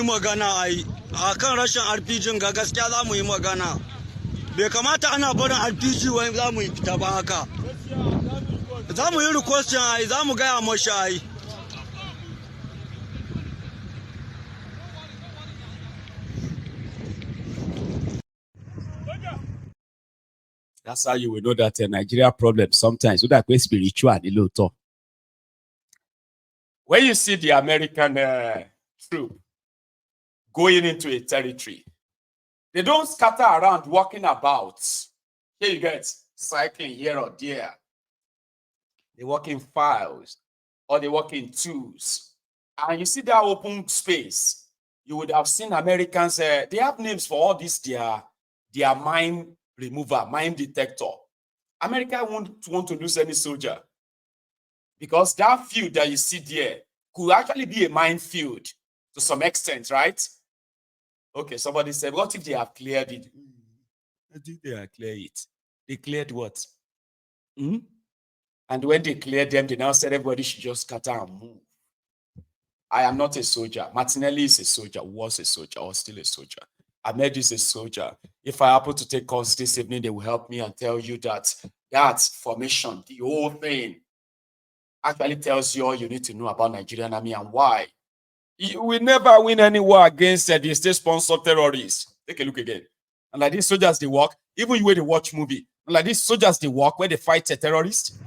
magana ai akan rashin RPG ga gaskiya za mu yi magana. Bai kamata ana barin RPG wani za mu yi fita ba haka. Za mu yi requestion ai, za mu gaya mashi ai. That's how you will know that Nigeria problem sometimes, so that we're spiritual a little talk. When you see the American troop going into a territory, they don't scatter around walking about. Here you get cycling here or there. They walk in files or they walk in twos. And you see that open space, you would have seen Americans, they have names for all this, their mine remover, mine detector. America won't want to lose any soldier because that field that you see there could actually be a minefield to some extent, right? Okay, somebody said, what if they have cleared it? I think they have cleared it. They cleared what? And when they cleared them, they now said everybody should just scatter and move. I am not a soldier. Martinelli is a soldier, was a soldier, or still a soldier. Ahmed is a soldier. If I happen to take calls this evening, they will help me and tell you that that formation, the whole thing, actually tells you all you need to know about Nigerian army and why. You will never win any war against the state-sponsored terrorists. Take a look again. And like these soldiers, they walk. Even you when they watch movie. And like these soldiers, they walk where they fight a terrorist.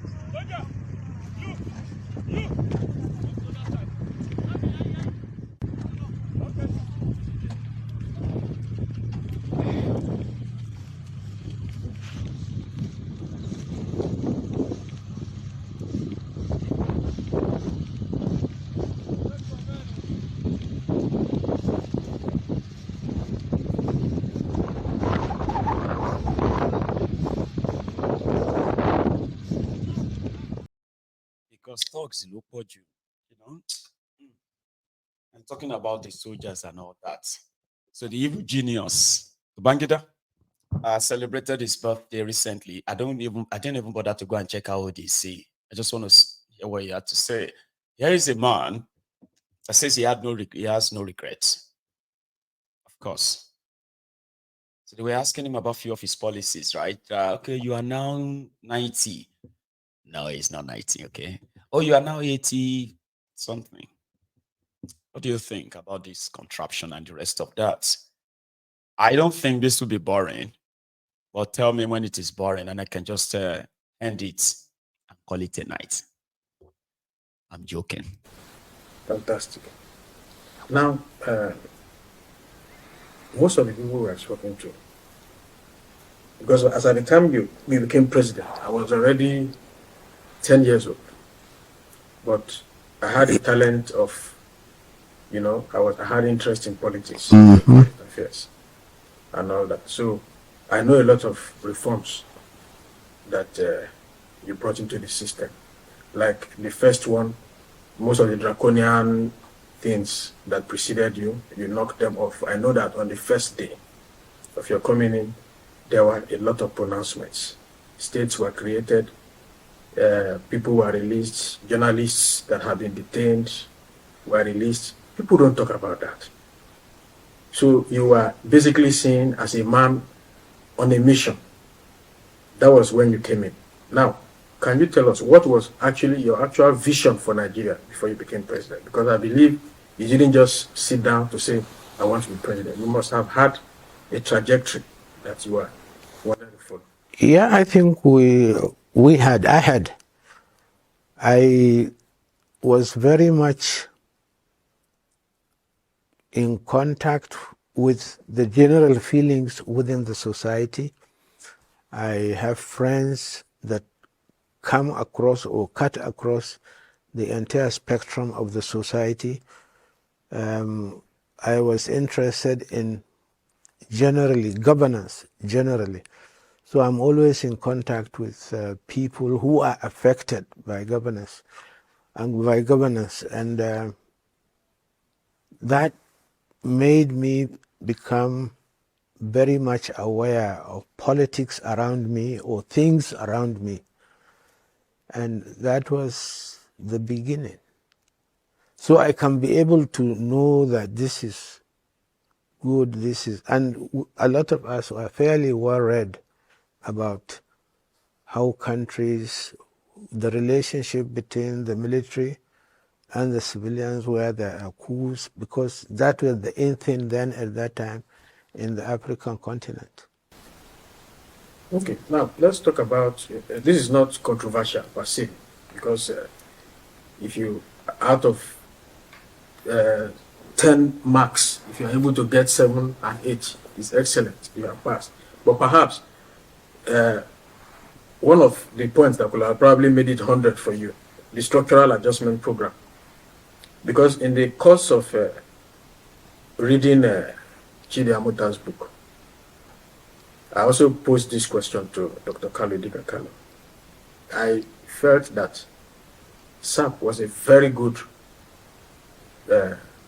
Because thugs in Opoju, you know. I'm talking about the soldiers and all that. So the evil genius, Bangida, celebrated his birthday recently. I didn't even bother to go and check out what they say. I just want to hear what he had to say. Here is a man that says he has no regrets. Of course. So they were asking him about a few of his policies, right? Okay, you are now 90. No, he's not 90, okay? Oh, you are now 80 something. What do you think about this contraption and the rest of that? I don't think this will be boring, but tell me when it is boring and I can just end it and call it a night. I'm joking. Fantastic. Now, most of the people we have spoken to, because as at the time you became president, I was already 10 years old. But I had a talent of, I had interest in politics, affairs, and all that. So I know a lot of reforms that you brought into the system. Like the first one, most of the draconian things that preceded you knocked them off. I know that on the first day of your coming in, there were a lot of pronouncements. States were created, people were released, journalists that had been detained were released. People don't talk about that. So you were basically seen as a man on a mission. That was when you came in. Now, can you tell us what was actually your actual vision for Nigeria before you became president? Because I believe you didn't just sit down to say, I want to be president. You must have had a trajectory that you wanted to follow. Yeah, I think I was very much in contact with the general feelings within the society. I have friends that come across or cut across the entire spectrum of the society. I was interested in governance generally. So I'm always in contact with people who are affected by governance, and that made me become very much aware of politics around me or things around me. And that was the beginning. So I can be able to know that this is good this is. And a lot of us are fairly well read about how countries, the relationship between the military and the civilians, where there are coups, because that was the in thing then at that time in the African continent. Okay, now let's talk about, this is not controversial per se, because if you, out of 10 marks, if you're able to get 7 and 8, it's excellent, you have passed. But perhaps one of the points that could have probably made it 100 for you, the structural adjustment program. Because in the course of reading Chidi Amuta's book, I also posed this question to Dr. Kalu Dikakalu. I felt that SAP was a very good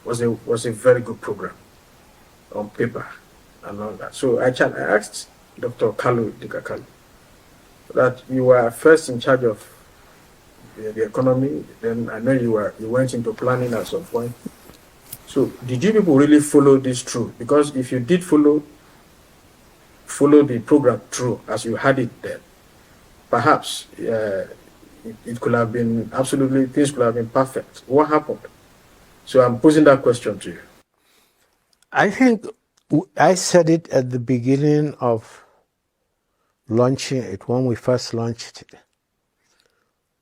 was a very good program on paper and all that. So I asked Dr. Kalu Dikakalu that you were first in charge of the economy, then I know you went into planning at some point. So did you people really follow this through? Because if you did follow the program through as you had it then, perhaps it could have been absolutely, things could have been perfect. What happened? So I'm posing that question to you. I think I said it at the beginning of launching it, when we first launched it.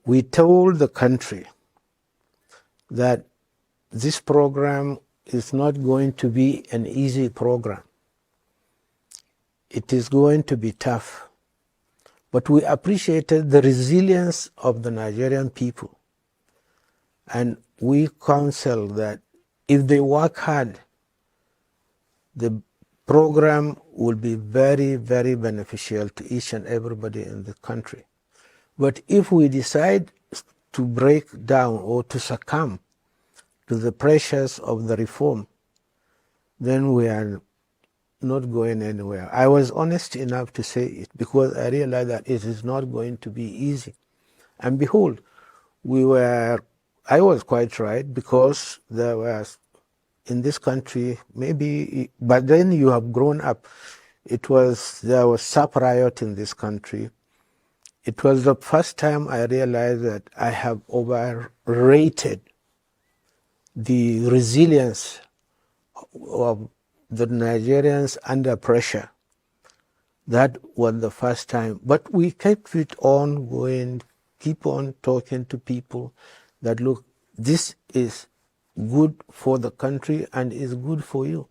We told the country that this program is not going to be an easy program. It is going to be tough. But we appreciated the resilience of the Nigerian people. And we counsel that if they work hard, the program will be very, very beneficial to each and everybody in the country. But if we decide to break down or to succumb to the pressures of the reform, then we are not going anywhere. I was honest enough to say it because I realized that it is not going to be easy. And behold, I was quite right, because there was, in this country, maybe, but then you have grown up. There was SAP riot in this country. It was the first time I realized that I have overrated the resilience of the Nigerians under pressure. That was the first time. But we kept it on going, keep on talking to people that, look, this is good for the country and is good for you.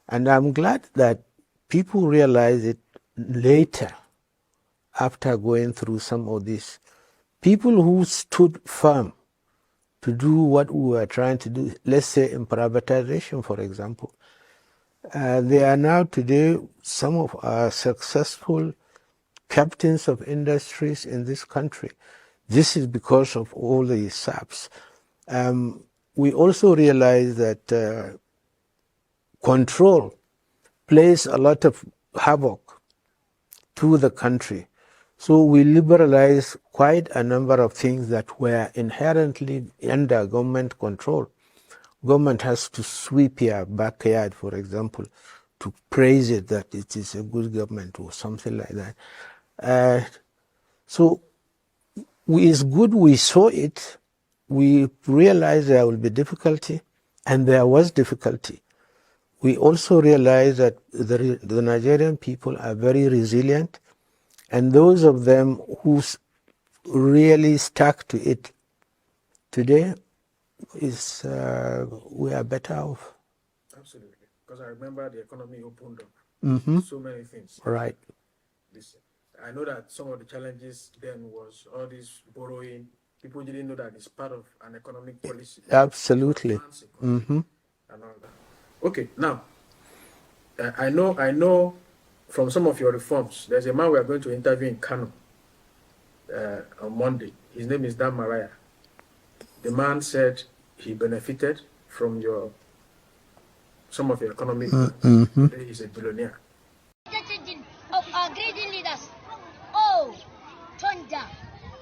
And I'm glad that people realize it later, after going through some of this. People who stood firm to do what we were trying to do, let's say in privatization, for example, they are now today some of our successful captains of industries in this country. This is because of all the SAPs. We also realize that control plays a lot of havoc to the country. So we liberalize quite a number of things that were inherently under government control. Government has to sweep your backyard, for example, to praise it that it is a good government or something like that. So it's good we saw it. We realized there will be difficulty, and there was difficulty. We also realized that the Nigerian people are very resilient, and those of them who really stuck to it today, we are better off. Absolutely. Because I remember the economy opened up. Mm-hmm. So many things. Right. Listen, I know that some of the challenges then was all this borrowing. People didn't know that it's part of an economic policy. Absolutely. Mm-hmm. And all that. Okay, now, I know from some of your reforms, there's a man we are going to interview in Kano on Monday. His name is Dan Maraya. The man said he benefited from some of your economic. Mm-hmm. He's a billionaire. Of our greedy leaders. Oh, Tonja,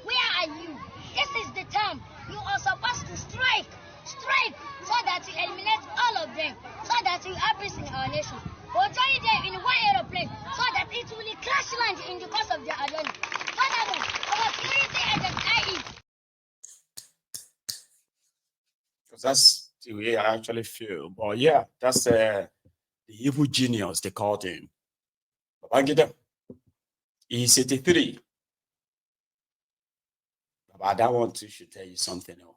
where are you? This is the time you are supposed to strike so that you eliminate all of them, so that you have peace in our nation. We'll join them in one aeroplane so that it will crash land in the course of their adjournment. Furthermore, our security agents, i.e., Because that's the way I actually feel. But yeah, that's the evil genius they called him. Babangida, he's 83. But that one too should tell you something else.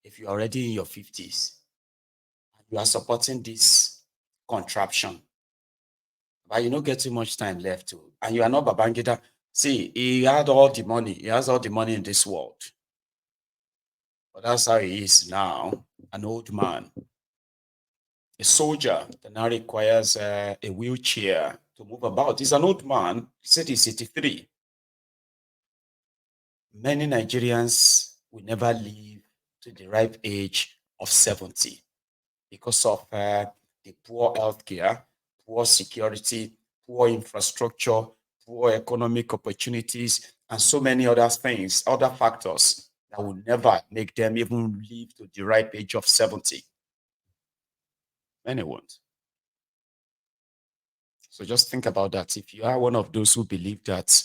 If you're already in your 50s, and you are supporting this contraption, but you don't get too much time left to, and you are not Babangida. See, he had all the money. He has all the money in this world. But that's how he is now, an old man. A soldier that now requires a wheelchair to move about. He's an old man. He said he's 83. Many Nigerians will never live to the ripe age of 70 because of the poor healthcare, poor security, poor infrastructure, poor economic opportunities, and so many other things, other factors that will never make them even live to the ripe age of 70. Many won't. So just think about that. If you are one of those who believe that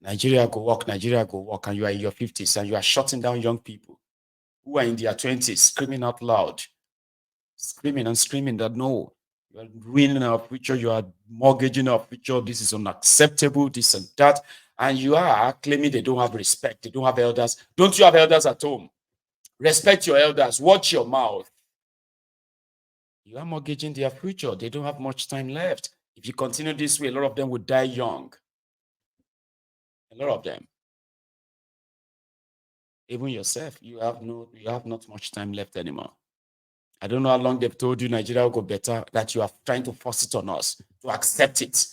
Nigeria go work, and you are in your 50s and you are shutting down young people who are in their 20s, screaming out loud, screaming and screaming that no, you are ruining our future, you are mortgaging our future, this is unacceptable, this and that, and you are claiming they don't have respect, they don't have elders. Don't you have elders at home? Respect your elders, watch your mouth. You are mortgaging their future. They don't have much time left. If you continue this way, a lot of them will die young. A lot of them. Even yourself, you have not much time left anymore. I don't know how long they've told you Nigeria will go better, that you are trying to force it on us, to accept it.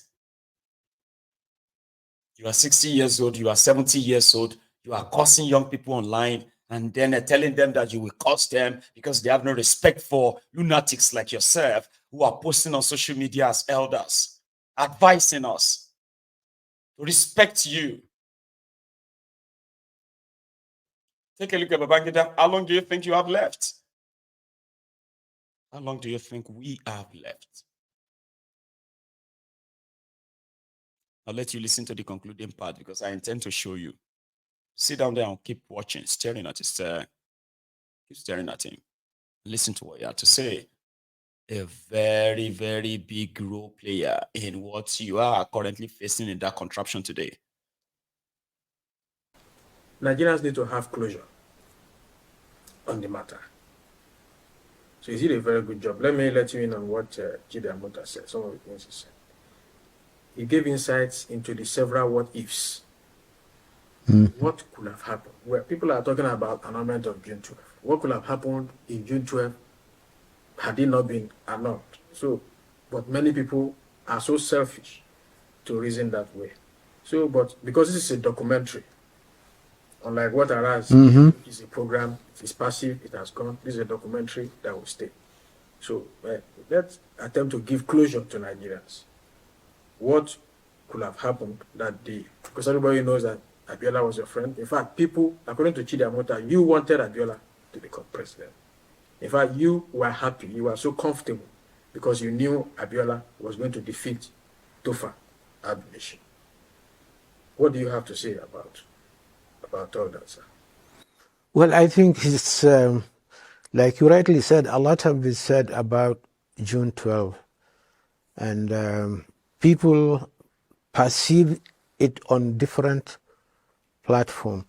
You are 60 years old, you are 70 years old, you are cursing young people online, and then telling them that you will curse them because they have no respect for lunatics like yourself who are posting on social media as elders, advising us to respect you. Take a look at Babangida. How long do you think you have left? How long do you think we have left? I'll let you listen to the concluding part because I intend to show you. Sit down there and keep watching, staring at his keep staring at him. Listen to what he had to say. A very, very big role player in what you are currently facing in that contraption today. Nigerians need to have closure on the matter. So he did a very good job. Let me let you in on what Chidi Amota said, some of the things he said. He gave insights into the several what-ifs. What could have happened? Where people are talking about annulment of June 12. What could have happened in June 12 had it not been annulled? So, but many people are so selfish to reason that way. So, but because this is a documentary, unlike what Araz is a program, it is passive, it has gone. This is a documentary that will stay. So let's attempt to give closure to Nigerians. What could have happened that day? Because everybody knows that Abiola was your friend. In fact, people, according to Chidi Amota, you wanted Abiola to become president. In fact, you were happy, you were so comfortable because you knew Abiola was going to defeat Tofa Abdulation. What do you have to say about all that, sir? Well, I think it's, like you rightly said, a lot has been said about June 12. And people perceive it on different platforms.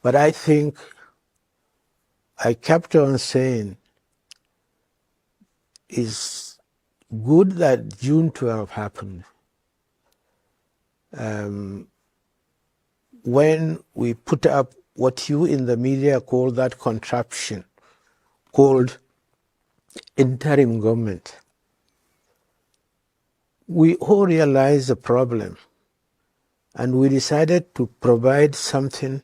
But I think I kept on saying it's good that June 12 happened. When we put up what you in the media call that contraption called interim government, we all realized the problem and we decided to provide something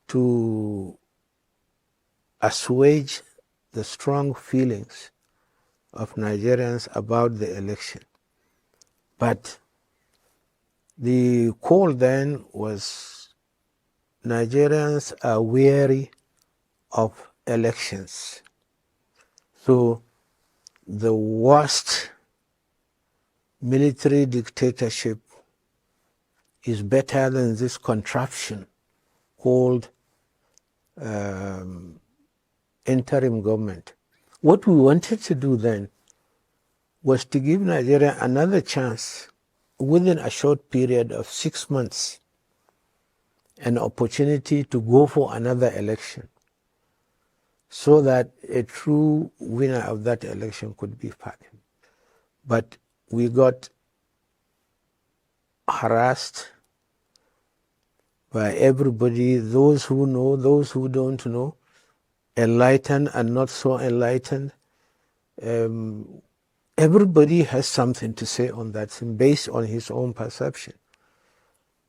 to assuage the strong feelings of Nigerians about the election. But the call then was Nigerians are weary of elections. So the worst military dictatorship is better than this contraption called interim government. What we wanted to do then was to give Nigeria another chance within a short period of 6 months, an opportunity to go for another election so that a true winner of that election could be found. But we got harassed by everybody, those who know, those who don't know, enlightened and not so enlightened. Everybody has something to say on that thing based on his own perception.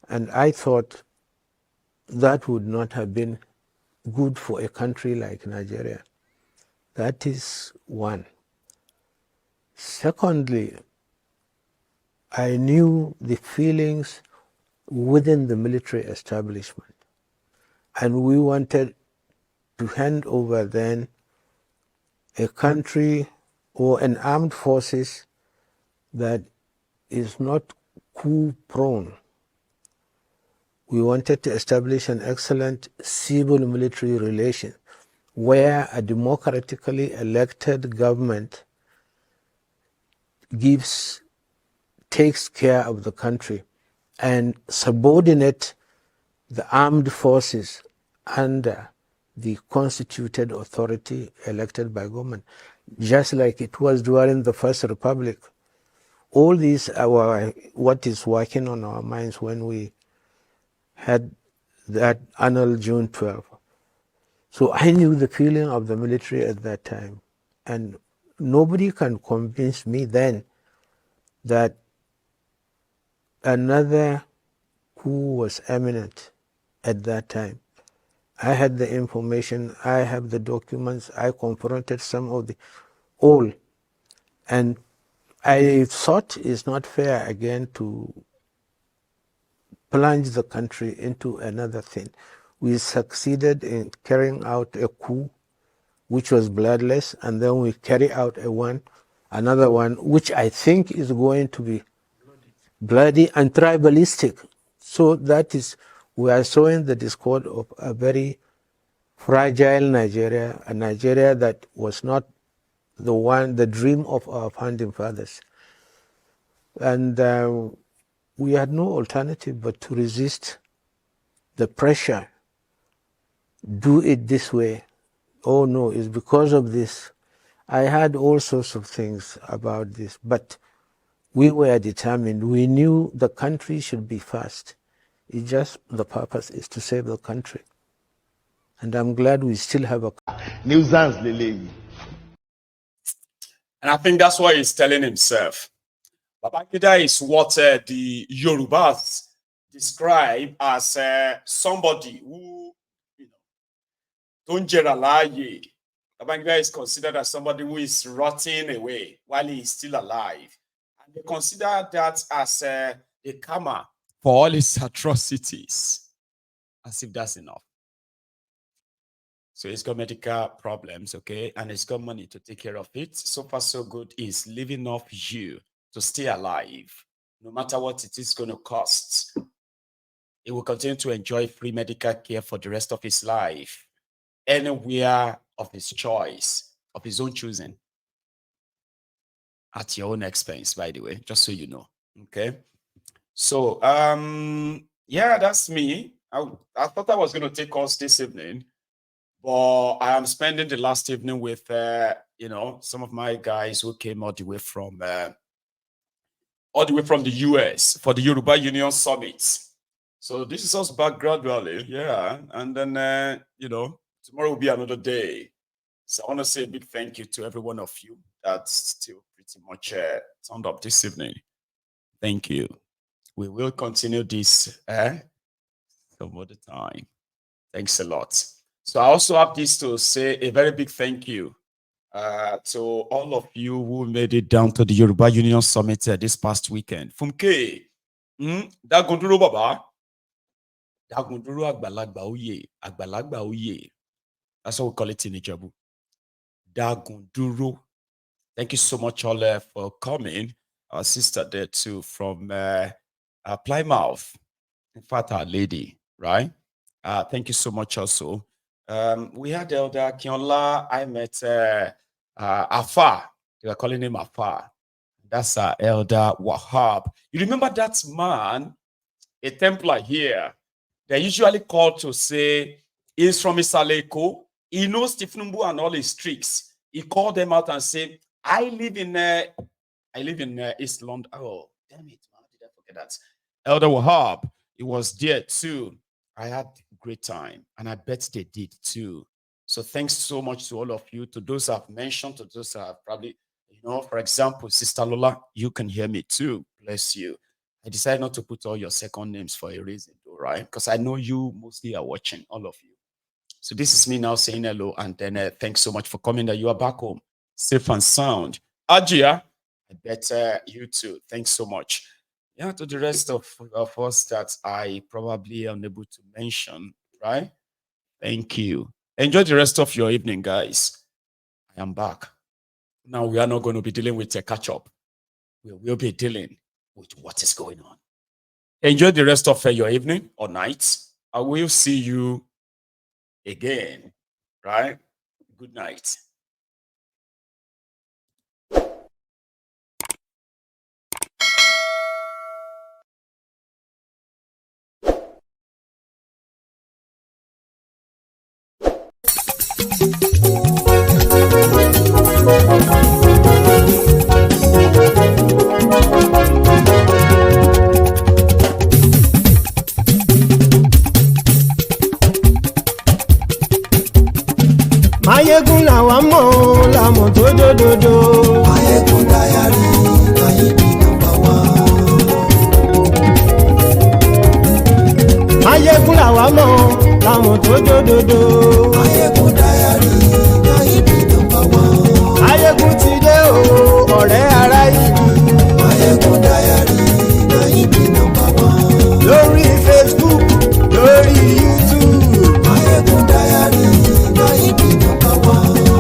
And I thought that would not have been good for a country like Nigeria. That is one. Secondly, I knew the feelings within the military establishment. And we wanted to hand over then a country or an armed forces that is not coup prone. We wanted to establish an excellent civil-military relation where a democratically elected government takes care of the country and subordinate the armed forces under the constituted authority elected by government, just like it was during the First Republic. All these are what is working on our minds when we had that annual June 12. So I knew the feeling of the military at that time. And nobody can convince me then that another coup was imminent at that time. I had the information, I have the documents, I confronted some of the all. And I thought it's not fair again to plunge the country into another thing. We succeeded in carrying out a coup which was bloodless, and then we carry out another one which I think is going to be bloody and tribalistic. So that is, we are showing the discord of a very fragile Nigeria, a Nigeria that was not the dream of our founding fathers. And we had no alternative but to resist the pressure. Do it this way. Oh no, it's because of this. I had all sorts of things about this, but we were determined. We knew the country should be first. It's just the purpose is to save the country. And I'm glad we still have a nuisance, Lele. And I think that's what he's telling himself. Babangida is what the Yorubas describe as somebody who, don't Jeralaye. Babangida is considered as somebody who is rotting away while he is still alive. And they consider that as a karma for all his atrocities, as if that's enough. So he's got medical problems, okay, and he's got money to take care of it. So far, so good. He's living off you to stay alive, no matter what it is going to cost. He will continue to enjoy free medical care for the rest of his life, anywhere of his choice, of his own choosing, at your own expense, by the way, just so you know. Okay. So, yeah, that's me. I thought I was going to take us this evening, but I am spending the last evening with, some of my guys who came all the way from the US for the Yoruba Union Summit. So this is us back gradually, yeah. And then, tomorrow will be another day. So I want to say a big thank you to every one of you that's still pretty much turned up this evening. Thank you. We will continue this some other time. Thanks a lot. So I also have this to say a very big thank you to all of you who made it down to the Yoruba Union Summit this past weekend. Funke, Dagunduro Baba, Dagunduro Agbalagba Oye. That's what we call it in Ijebu. Dagunduro. Thank you so much, all, for coming. Our sister there too from Plymouth. In fact, our lady, right? Thank you so much also. We had Elder Kionla. I met Afar. They were calling him Afar. That's Elder Wahab. You remember that man, a Templar here? They're usually called to say he's from Isaleko. He knows Tifnumbu and all his tricks. He called them out and said, I live in East London. Oh, damn it, man. Did I forget that? Elder Wahab, he was there too. I had a great time, and I bet they did too. So thanks so much to all of you, to those I've mentioned, to those I've probably, for example, Sister Lola, you can hear me too. Bless you. I decided not to put all your second names for a reason, though, right? Because I know you mostly are watching, all of you. So this is me now saying hello, and then thanks so much for coming. That you are back home, safe and sound. Ajia, I bet you too. Thanks so much. Yeah, to the rest of us that I probably am unable to mention, right? Thank you. Enjoy the rest of your evening, guys. I am back. Now we are not going to be dealing with a catch-up. We will be dealing with what is going on. Enjoy the rest of your evening or night. I will see you again, right? Good night. Mayegun làwa mọ̀ làmọ̀ tó dòdòdò. Mayegun Diary, IBB #1. Mayegun làwa mọ̀ làmọ̀ tó dòdòdò. Mayegun Diary, IBB #1. Mayegun ti dé o, ọ̀rẹ́ ará ìlú. Mayegun Diary, IBB #1. Lórí Facebook, lórí YouTube. Mayegun Diary, IBB #1.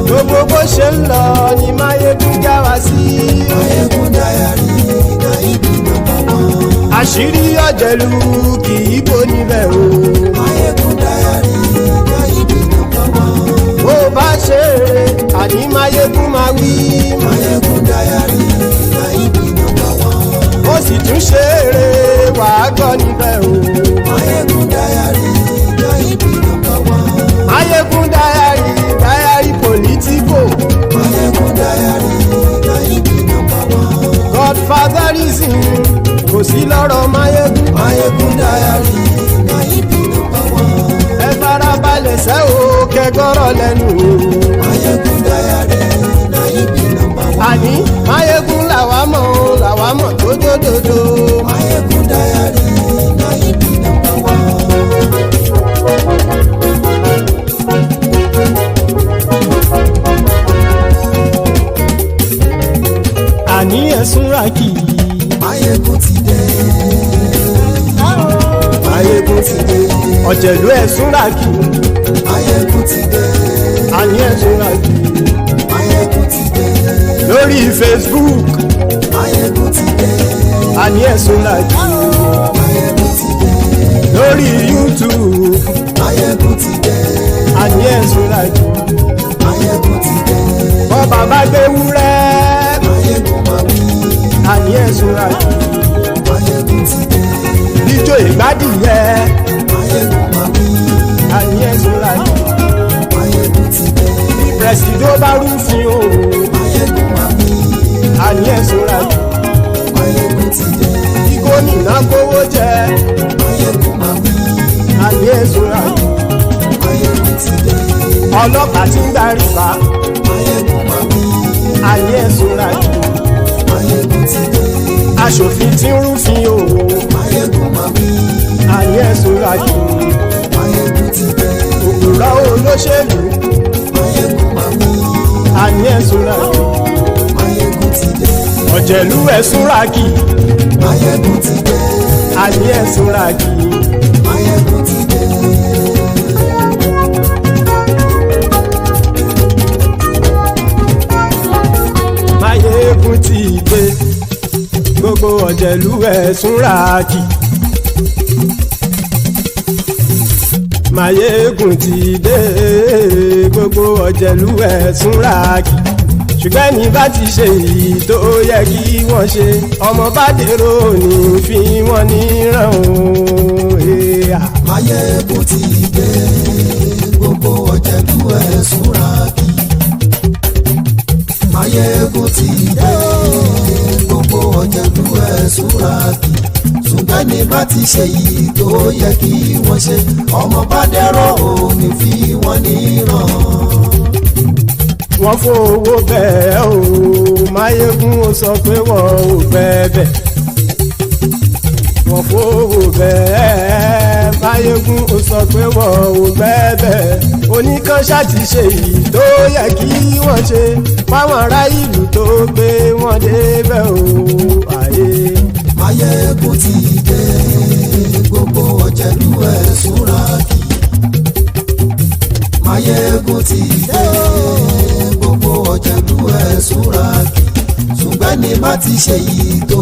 Gbogbo bó ṣe ń lọ ni Mayegun já wa sí. Mayegun Diary, IBB #1. Àṣírí ọ̀jẹ̀lú kì í bò níbẹ̀ o. Mayegun Diary, IBB #1. Bó bá ṣe eré, àní Mayegun máa wí. Mayegun Diary, IBB #1. Ó sì tún ṣe eré, wàá gbọ́ níbẹ̀ o. Mayegun Diary, IBB #1. Mayegun Diary, Diary Politico. Mayegun Diary, IBB #1. Godfatherism kò sí lọ́rọ̀ Mayegun. Mayegun Diary, IBB #1. Ẹ farabalẹ̀ sẹ́ o kẹgọ́rọ̀ lẹ́nu o. Mayegun Diary, IBB #1. Àní Mayegun làwa mọ̀ tó dòdòdò. Mayegun Diary, IBB #1. Àní ẹ̀sùn ràkì. Mayegun ti dé. Mayegun ti dé. Ọ̀jẹ̀lú ẹ̀sùn ràkì. Mayegun ti dé. Àní ẹ̀sùn ràkì. Mayegun ti dé. Lórí Facebook. Mayegun ti dé. Àní ẹ̀sùn ràkì. Mayegun ti dé. Lórí YouTube. Mayegun ti dé. Àní ẹ̀sùn ràkì. Mayegun ti dé. Bọ́ bàbá gbé wúrẹ́. Mayegun máa wí. Àní ẹ̀sùn ràkì. Mayegun ti dé. Ijó ìgbádìyẹ. Mayegun máa wí. Àní ẹ̀sùn ràkì. Mayegun ti dé. Pẹ̀sìdó bá rúfin o. Mayegun máa wí. Àní ẹ̀sùn ràkì. Mayegun ti dé. Kí gómìnà kówó jẹ. Mayegun máa wí. Àní ẹ̀sùn ràkì. Mayegun ti dé. Ọlọ́pàá tí ń darí bá. Mayegun máa wí. Àní ẹ̀sùn ràkì. Mayegun ti dé. Aṣòfin tí ń rúfin o. Mayegun máa wí. Àní ẹ̀sùn ràkì. Mayegun ti dé. Òpùrọ́ olóṣèlú. Mayegun máa wí. Àní ẹ̀sùn ràkì. Mayegun ti dé. Ọ̀jẹ̀lú ẹ̀sùn ràkì. Mayegun ti dé. Àní ẹ̀sùn ràkì. Mayegun ti dé. ọ̀jẹ̀lú ẹ̀ súnra kì. Máyégún ti dé gbogbo ọ̀jẹ̀lú ẹ̀ súnra kì. Ṣùgbọ́n ní bá ti ṣe èyí tó yẹ kí wọ́n ṣe ọmọ bá dèrò ní fi wọ́n níran o. Máyégún ti dé gbogbo ọ̀jẹ̀lú ẹ̀ súnra kì. Máyégún ti dé gbogbo ọ̀jẹ̀lú ẹ̀ súnra kì. Ṣùgbọ́n ní bá ti ṣe èyí tó yẹ kí wọ́n ṣe ọmọ bá dèrò ní fi wọ́n níran. Wọ́n fowó bẹ́ẹ̀ o Máyégún ó sọ pé wọ́n ò fẹ́ bẹ̀. Wọ́n fowó bẹ́ẹ̀ Máyégún ó sọ pé wọ́n ò fẹ́ bẹ̀. Oníkan ṣáàtì ṣe èyí tó yẹ kí wọ́n ṣe fáwọn ará ìlú tó gbé wọn débẹ̀ o àyè. Máyégún ti dé gbogbo ọ̀jẹ̀lú ẹ̀ súnra kì. Máyégún ti dé gbogbo ọ̀jẹ̀lú ẹ̀ súnra kì. Ṣùgbọ́n ní bá ti ṣe yìí tó